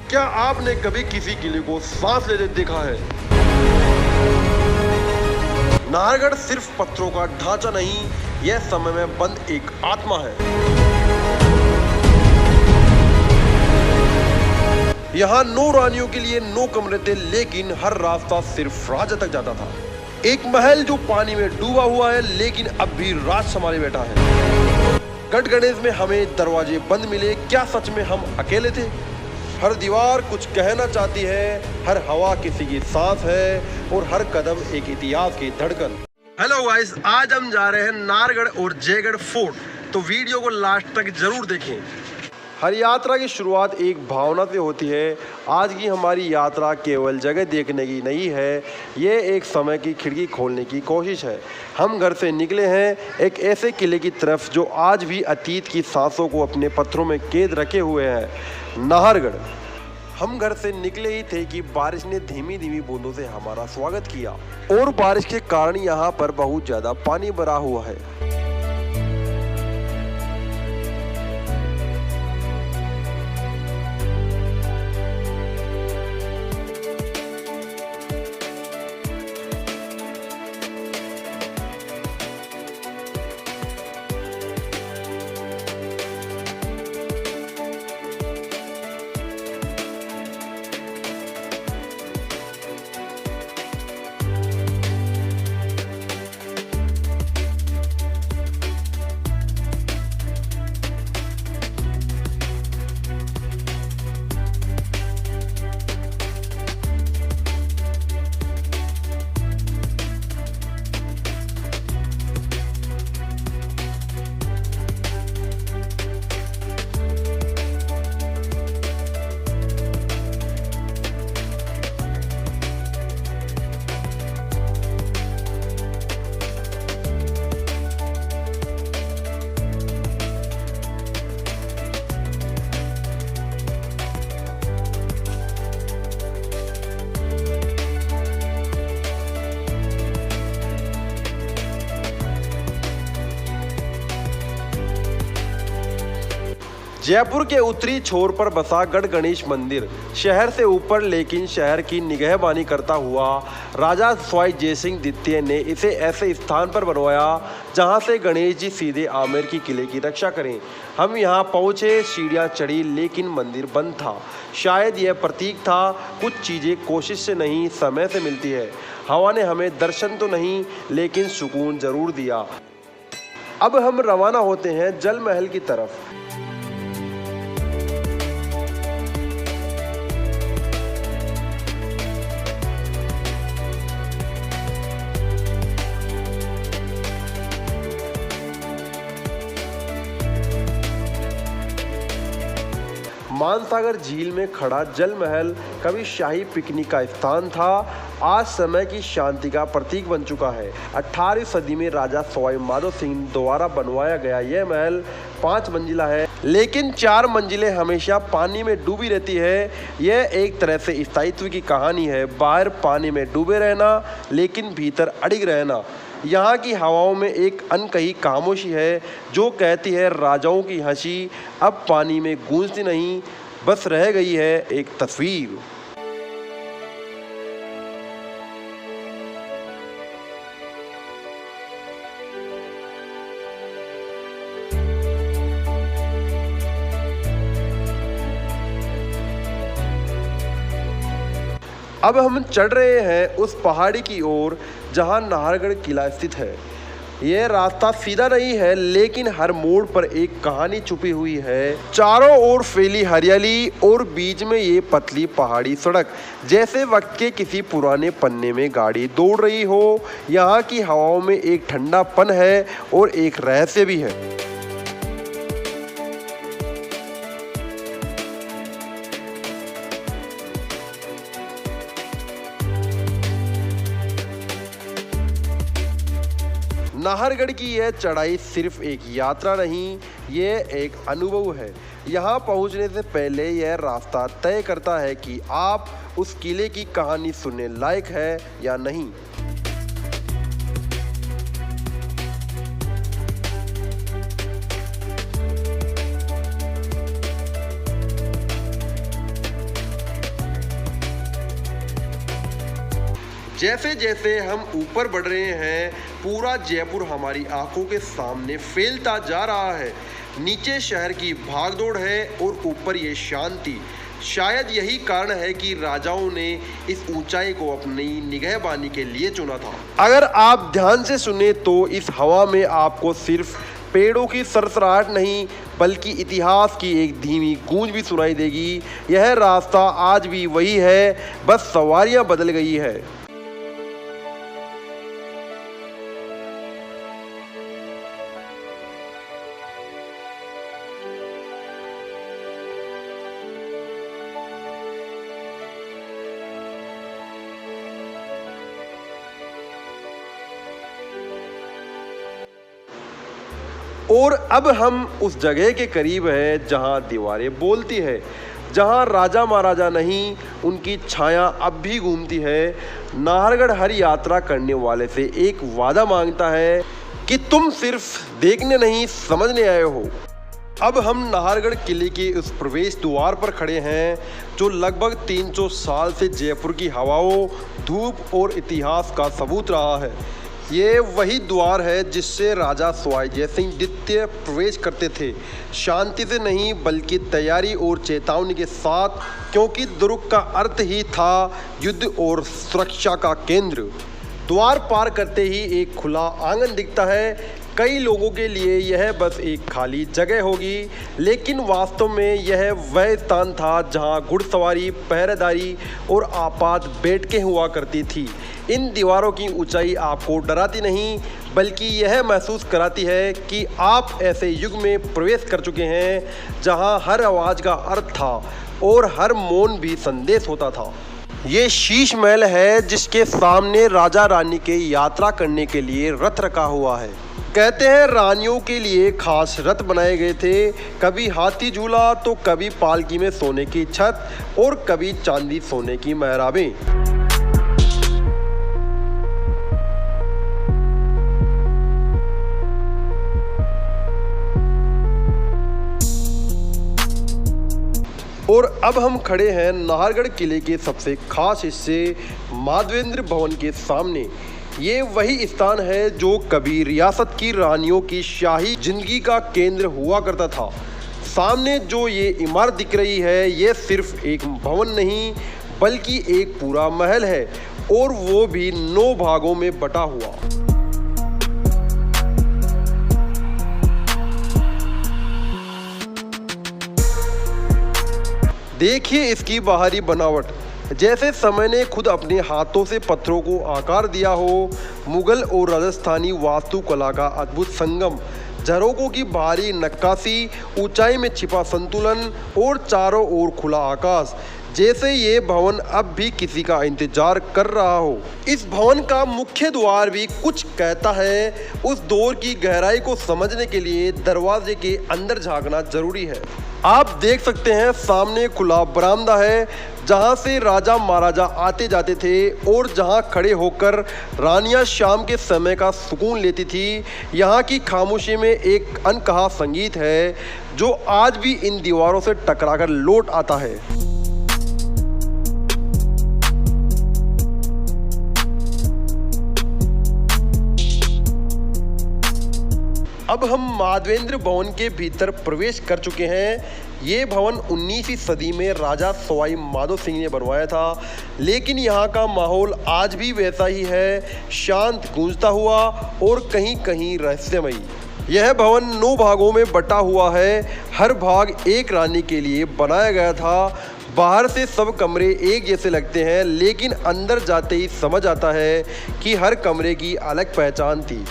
क्या आपने कभी किसी किले को सांस लेते देखा है? नाहरगढ़ सिर्फ पत्थरों का ढांचा नहीं, यह समय में बंद एक आत्मा है। यहाँ 9 रानियों के लिए 9 कमरे थे, लेकिन हर रास्ता सिर्फ राजा तक जाता था। एक महल जो पानी में डूबा हुआ है, लेकिन अब भी राज संभाले बैठा है। गढ़ गणेश में हमें दरवाजे बंद मिले, क्या सच में हम अकेले थे? हर दीवार कुछ कहना चाहती है, हर हवा किसी की सांस है और हर कदम एक इतिहास की धड़कन। हेलो गाइस, आज हम जा रहे हैं नाहरगढ़ और जयगढ़ फोर्ट, तो वीडियो को लास्ट तक जरूर देखें। हर यात्रा की शुरुआत एक भावना से होती है। आज की हमारी यात्रा केवल जगह देखने की नहीं है, ये एक समय की खिड़की खोलने की कोशिश है। हम घर से निकले हैं एक ऐसे किले की तरफ जो आज भी अतीत की सांसों को अपने पत्थरों में कैद रखे हुए है, नाहरगढ़। हम घर से निकले ही थे कि बारिश ने धीमी धीमी बूंदों से हमारा स्वागत किया और बारिश के कारण यहाँ पर बहुत ज़्यादा पानी भरा हुआ है। जयपुर के उत्तरी छोर पर बसा गढ़ गणेश मंदिर शहर से ऊपर, लेकिन शहर की निगहबानी करता हुआ राजा सवाई जयसिंह द्वितीय ने इसे ऐसे स्थान पर बनवाया जहां से गणेश जी सीधे आमेर की किले की रक्षा करें। हम यहां पहुंचे, सीढ़ियां चढ़ी, लेकिन मंदिर बंद था। शायद यह प्रतीक था कुछ चीज़ें कोशिश से नहीं समय से मिलती है। हवा ने हमें दर्शन तो नहीं, लेकिन सुकून जरूर दिया। अब हम रवाना होते हैं जल महल की तरफ। मानसागर झील में खड़ा जल महल कभी शाही पिकनिक का स्थान था, आज समय की शांति का प्रतीक बन चुका है। 18वीं सदी में राजा सवाई माधो सिंह द्वारा बनवाया गया यह महल 5 मंजिला है, लेकिन 4 मंजिलें हमेशा पानी में डूबी रहती है। यह एक तरह से स्थायित्व की कहानी है, बाहर पानी में डूबे रहना, लेकिन भीतर अड़िग रहना। यहाँ की हवाओं में एक अनकही खामोशी है जो कहती है राजाओं की हंसी अब पानी में गूंजती नहीं, बस रह गई है एक तस्वीर। अब हम चढ़ रहे हैं उस पहाड़ी की ओर जहां नाहरगढ़ किला स्थित है। यह रास्ता सीधा नहीं है, लेकिन हर मोड़ पर एक कहानी छुपी हुई है। चारों ओर फैली हरियाली और बीच में ये पतली पहाड़ी सड़क, जैसे वक्त के किसी पुराने पन्ने में गाड़ी दौड़ रही हो। यहाँ की हवाओं में एक ठंडापन है और एक रहस्य भी है। नाहरगढ़ की यह चढ़ाई सिर्फ एक यात्रा नहीं, यह एक अनुभव है। यहाँ पहुँचने से पहले यह रास्ता तय करता है कि आप उस किले की कहानी सुनने लायक है या नहीं। जैसे जैसे हम ऊपर बढ़ रहे हैं, पूरा जयपुर हमारी आंखों के सामने फैलता जा रहा है। नीचे शहर की भागदौड़ है और ऊपर ये शांति। शायद यही कारण है कि राजाओं ने इस ऊंचाई को अपनी निगहबानी के लिए चुना था। अगर आप ध्यान से सुने तो इस हवा में आपको सिर्फ पेड़ों की सरसराहट नहीं बल्कि इतिहास की एक धीमी गूंज भी सुनाई देगी। यह रास्ता आज भी वही है, बस सवारियां बदल गई है। और अब हम उस जगह के करीब हैं जहां दीवारें बोलती है, जहां राजा महाराजा नहीं उनकी छाया अब भी घूमती है। नाहरगढ़ हर यात्रा करने वाले से एक वादा मांगता है कि तुम सिर्फ देखने नहीं समझने आए हो। अब हम नाहरगढ़ किले के उस प्रवेश द्वार पर खड़े हैं जो लगभग 300 साल से जयपुर की हवाओं, धूप और इतिहास का सबूत रहा है। ये वही द्वार है जिससे राजा सवाई जय सिंह द्वितीय प्रवेश करते थे, शांति से नहीं बल्कि तैयारी और चेतावनी के साथ, क्योंकि दुर्ग का अर्थ ही था युद्ध और सुरक्षा का केंद्र। द्वार पार करते ही एक खुला आंगन दिखता है। कई लोगों के लिए यह बस एक खाली जगह होगी, लेकिन वास्तव में यह वह स्थान था जहां घुड़सवारी, पहरेदारी और आपात बैठकें हुआ करती थी। इन दीवारों की ऊंचाई आपको डराती नहीं बल्कि यह महसूस कराती है कि आप ऐसे युग में प्रवेश कर चुके हैं जहां हर आवाज़ का अर्थ था और हर मौन भी संदेश होता था। ये शीश महल है जिसके सामने राजा रानी के यात्रा करने के लिए रथ रखा हुआ है। कहते हैं रानियों के लिए खास रथ बनाए गए थे, कभी हाथी झूला तो कभी पालकी में सोने की छत और कभी चांदी सोने की मेहराबें। और अब हम खड़े हैं नाहरगढ़ किले के सबसे खास हिस्से माधवेंद्र भवन के सामने। ये वही स्थान है जो कभी रियासत की रानियों की शाही जिंदगी का केंद्र हुआ करता था। सामने जो ये इमारत दिख रही है, ये सिर्फ एक भवन नहीं बल्कि एक पूरा महल है, और वो भी 9 भागों में बटा हुआ। देखिए इसकी बाहरी बनावट, जैसे समय ने खुद अपने हाथों से पत्थरों को आकार दिया हो। मुगल और राजस्थानी वास्तुकला का अद्भुत संगम, झरोकों की भारी नक्काशी, ऊंचाई में छिपा संतुलन और चारों ओर खुला आकाश, जैसे ये भवन अब भी किसी का इंतजार कर रहा हो। इस भवन का मुख्य द्वार भी कुछ कहता है। उस दौर की गहराई को समझने के लिए दरवाजे के अंदर झांकना जरूरी है। आप देख सकते हैं सामने खुला बरामदा है जहां से राजा महाराजा आते जाते थे और जहां खड़े होकर रानियां शाम के समय का सुकून लेती थी। यहाँ की खामोशी में एक अनकहा संगीत है जो आज भी इन दीवारों से टकराकर लौट आता है। अब हम माधवेंद्र भवन के भीतर प्रवेश कर चुके हैं। ये भवन 19वीं सदी में राजा सवाई माधो सिंह ने बनवाया था, लेकिन यहाँ का माहौल आज भी वैसा ही है, शांत, गूंजता हुआ और कहीं कहीं रहस्यमयी। यह भवन 9 भागों में बटा हुआ है। हर भाग एक रानी के लिए बनाया गया था। बाहर से सब कमरे एक जैसे लगते हैं, लेकिन अंदर जाते ही समझ आता है कि हर कमरे की अलग पहचान थी।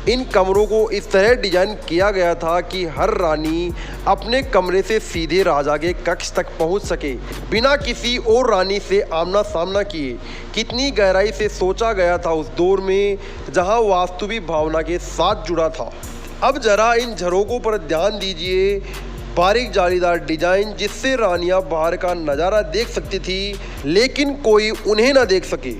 इन कमरों को इस तरह डिजाइन किया गया था कि हर रानी अपने कमरे से सीधे राजा के कक्ष तक पहुंच सके, बिना किसी और रानी से आमना सामना किए। कितनी गहराई से सोचा गया था उस दौर में जहां वास्तु भी भावना के साथ जुड़ा था। अब जरा इन झरोकों पर ध्यान दीजिए, बारीक जालीदार डिजाइन जिससे रानियां बाहर का नज़ारा देख सकती थी, लेकिन कोई उन्हें ना देख सके।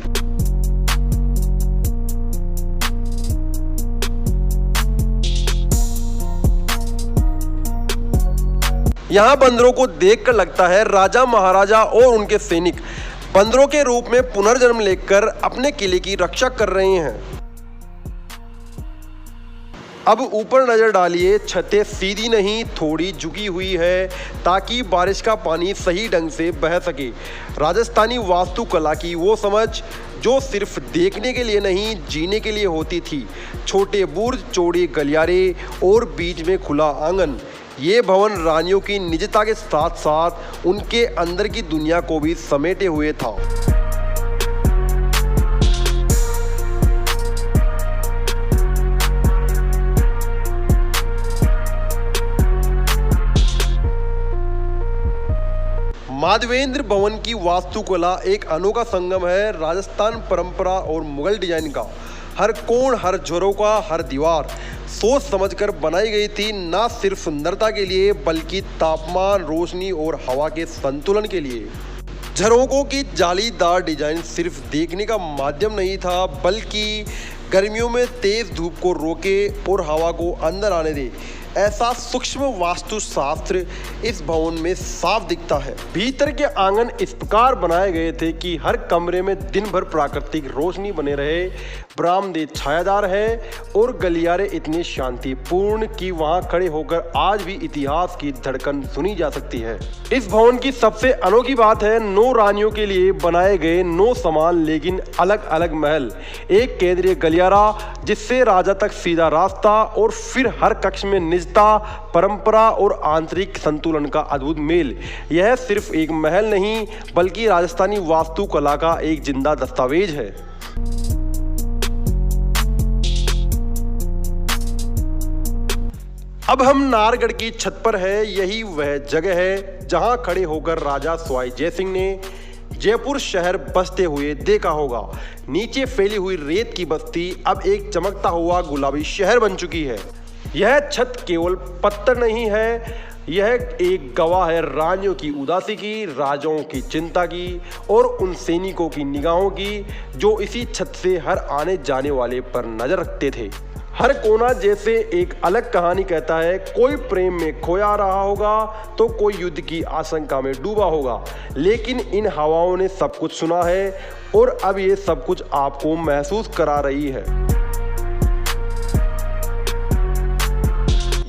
यहाँ बंदरों को देखकर लगता है राजा महाराजा और उनके सैनिक बंदरों के रूप में पुनर्जन्म लेकर अपने किले की रक्षा कर रहे हैं। अब ऊपर नजर डालिए, छतें सीधी नहीं थोड़ी झुकी हुई है ताकि बारिश का पानी सही ढंग से बह सके। राजस्थानी वास्तुकला की वो समझ जो सिर्फ देखने के लिए नहीं जीने के लिए होती थी। छोटे बुर्ज, चौड़ी गलियारे और बीच में खुला आंगन, ये भवन रानियों की निजता के साथ साथ उनके अंदर की दुनिया को भी समेटे हुए था। माधवेंद्र भवन की वास्तुकला एक अनोखा संगम है राजस्थान परंपरा और मुगल डिजाइन का। हर कोण, हर झरोका, हर दीवार सोच समझकर बनाई गई थी, ना सिर्फ सुंदरता के लिए बल्कि तापमान, रोशनी और हवा के संतुलन के लिए। झरोकों की जालीदार डिजाइन सिर्फ देखने का माध्यम नहीं था बल्कि गर्मियों में तेज धूप को रोके और हवा को अंदर आने दे, ऐसा सूक्ष्म वास्तुशास्त्र इस भवन में साफ दिखता है। भीतर के आंगन इस प्रकार बनाए गए थे कि हर कमरे में दिन भर प्राकृतिक रोशनी बने रहे। बरामदे छायादार है और गलियारे इतने शांतिपूर्ण कि वहां खड़े होकर आज भी इतिहास की धड़कन सुनी जा सकती है। इस भवन की सबसे अनोखी बात है 9 रानियों के लिए बनाए गए 9 समान लेकिन अलग अलग महल, एक केंद्रीय गलियारा जिससे राजा तक सीधा रास्ता और फिर हर कक्ष में निजता, परंपरा और आंतरिक संतुलन का अद्भुत मेल। यह सिर्फ एक महल नहीं बल्कि राजस्थानी वास्तुकला का एक जिंदा दस्तावेज है। अब हम नाहरगढ़ की छत पर है। यही वह जगह है जहां खड़े होकर राजा सवाई जयसिंह ने जयपुर शहर बसते हुए देखा होगा। नीचे फैली हुई रेत की बस्ती अब एक चमकता हुआ गुलाबी शहर बन चुकी है। यह छत केवल पत्थर नहीं है, यह एक गवाह है रानियों की उदासी की, राजाओं की चिंता की और उन सैनिकों की निगाहों की जो इसी छत से हर आने जाने वाले पर नजर रखते थे। हर कोना जैसे एक अलग कहानी कहता है। कोई प्रेम में खोया रहा होगा तो कोई युद्ध की आशंका में डूबा होगा, लेकिन इन हवाओं ने सब कुछ सुना है और अब ये सब कुछ आपको महसूस करा रही है।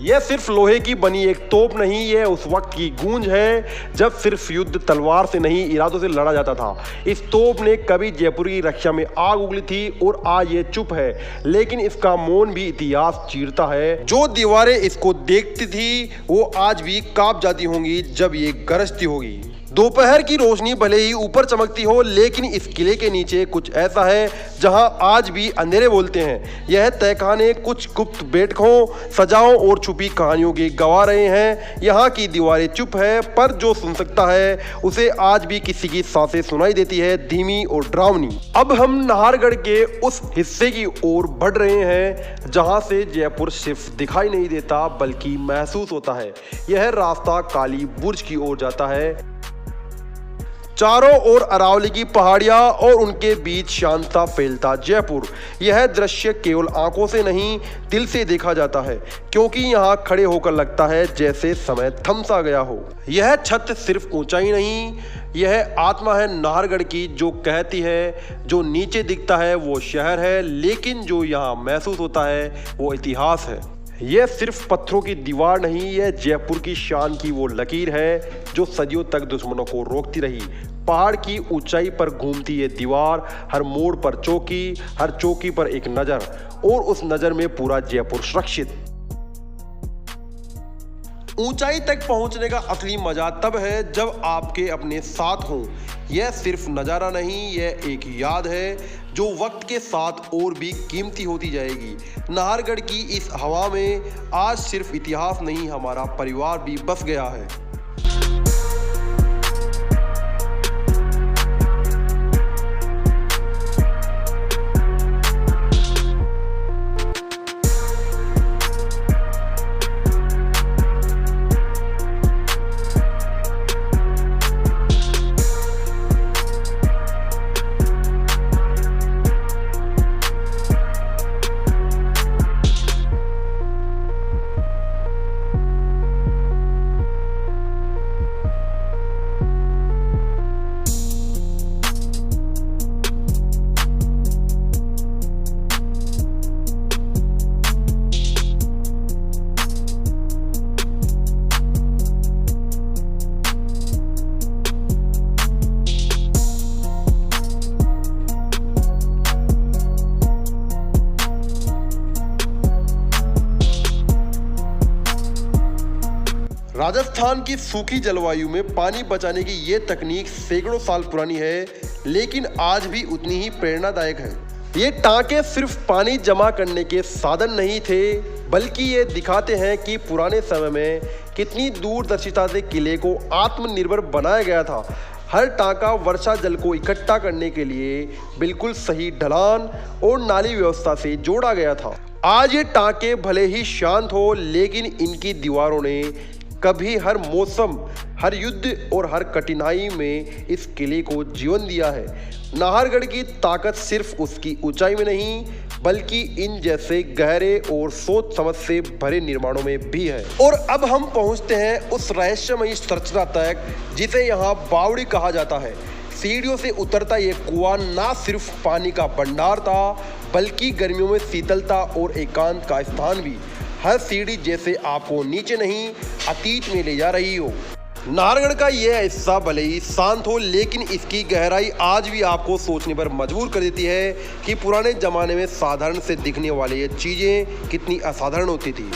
यह सिर्फ लोहे की बनी एक तोप नहीं, यह उस वक्त की गूंज है जब सिर्फ युद्ध तलवार से नहीं इरादों से लड़ा जाता था। इस तोप ने कभी जयपुर की रक्षा में आग उगली थी और आज ये चुप है, लेकिन इसका मौन भी इतिहास चीरता है। जो दीवारें इसको देखती थी वो आज भी कांप जाती होंगी जब ये गरजती होगी। दोपहर की रोशनी भले ही ऊपर चमकती हो, लेकिन इस किले के नीचे कुछ ऐसा है जहां आज भी अंधेरे बोलते हैं। यह तहखाने कुछ गुप्त बैठकों, सजाओं और छुपी कहानियों के गवा रहे हैं। यहाँ की दीवारें चुप है, पर जो सुन सकता है उसे आज भी किसी की सांसें सुनाई देती है, धीमी और डरावनी। अब हम नाहरगढ़ के उस हिस्से की ओर बढ़ रहे हैं जहाँ से जयपुर सिर्फ दिखाई नहीं देता बल्कि महसूस होता है। यह रास्ता काली बुर्ज की ओर जाता है। चारों ओर अरावली की पहाड़ियां और उनके बीच शांता फैलता जयपुर। यह दृश्य केवल आंखों से नहीं दिल से देखा जाता है, क्योंकि यहाँ खड़े होकर लगता है जैसे समय थम सा गया हो। यह छत सिर्फ ऊंचाई नहीं, यह आत्मा है नाहरगढ़ की जो कहती है जो नीचे दिखता है वो शहर है, लेकिन जो यहाँ महसूस होता है वो इतिहास है। यह सिर्फ पत्थरों की दीवार नहीं, यह जयपुर की शान की वो लकीर है जो सदियों तक दुश्मनों को रोकती रही। पहाड़ की ऊंचाई पर घूमती ये दीवार, हर मोड़ पर चौकी, हर चौकी पर एक नजर, और उस नजर में पूरा जयपुर सुरक्षित। ऊंचाई तक पहुंचने का असली मजा तब है जब आपके अपने साथ हों। यह सिर्फ नज़ारा नहीं, यह एक याद है जो वक्त के साथ और भी कीमती होती जाएगी। नाहरगढ़ की इस हवा में आज सिर्फ इतिहास नहीं, हमारा परिवार भी बस गया है। राजस्थान की सूखी जलवायु में पानी बचाने की ये तकनीक सैकड़ों साल पुरानी है, लेकिन आज भी उतनी ही प्रेरणादायक है। ये टांके सिर्फ पानी जमा करने के साधन नहीं थे, बल्कि ये दिखाते हैं कि पुराने समय में कितनी दूरदर्शिता से किले को आत्मनिर्भर बनाया गया था। हर टांका वर्षा जल को इकट्ठा करने के लिए बिल्कुल सही ढलान और नाली व्यवस्था से जोड़ा गया था। आज ये टांके भले ही शांत हो, लेकिन इनकी दीवारों ने कभी हर मौसम, हर युद्ध और हर कठिनाई में इस किले को जीवन दिया है। नाहरगढ़ की ताकत सिर्फ उसकी ऊंचाई में नहीं, बल्कि इन जैसे गहरे और सोच समझ से भरे निर्माणों में भी है। और अब हम पहुंचते हैं उस रहस्यमयी संरचना तक जिसे यहाँ बावड़ी कहा जाता है। सीढ़ियों से उतरता ये कुआं ना सिर्फ पानी का भंडार था, बल्कि गर्मियों में शीतलता और एकांत का स्थान भी। हर सीढ़ी जैसे आपको नीचे नहीं, अतीत में ले जा रही हो। नाहरगढ़ का यह हिस्सा भले ही शांत हो, लेकिन इसकी गहराई आज भी आपको सोचने पर मजबूर कर देती है कि पुराने जमाने में साधारण से दिखने वाली ये चीजें कितनी असाधारण होती थी।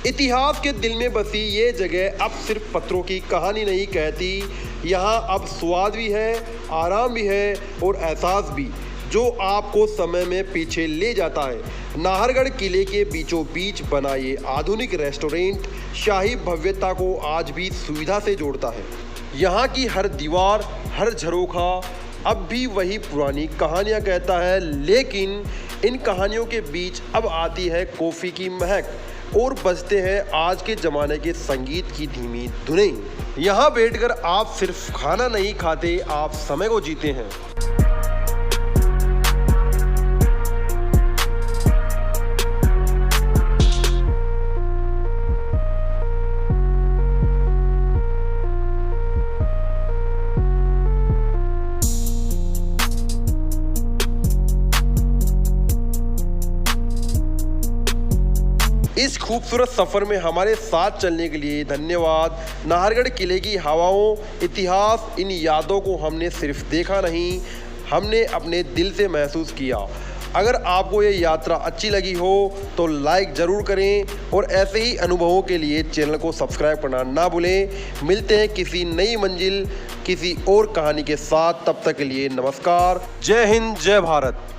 इतिहास के दिल में बसी ये जगह अब सिर्फ पत्थरों की कहानी नहीं कहती। यहाँ अब स्वाद भी है, आराम भी है और एहसास भी, जो आपको समय में पीछे ले जाता है। नाहरगढ़ किले के बीचों बीच बना ये आधुनिक रेस्टोरेंट शाही भव्यता को आज भी सुविधा से जोड़ता है। यहाँ की हर दीवार, हर झरोखा अब भी वही पुरानी कहानियाँ कहता है, लेकिन इन कहानियों के बीच अब आती है कॉफ़ी की महक और बजते हैं आज के ज़माने के संगीत की धीमी धुनें। यहाँ बैठकर आप सिर्फ खाना नहीं खाते, आप समय को जीते हैं। इस खूबसूरत सफ़र में हमारे साथ चलने के लिए धन्यवाद। नाहरगढ़ किले की हवाओं, इतिहास, इन यादों को हमने सिर्फ देखा नहीं, हमने अपने दिल से महसूस किया। अगर आपको ये यात्रा अच्छी लगी हो तो लाइक ज़रूर करें और ऐसे ही अनुभवों के लिए चैनल को सब्सक्राइब करना ना भूलें। मिलते हैं किसी नई मंजिल, किसी और कहानी के साथ। तब तक के लिए नमस्कार। जय हिंद, जय भारत।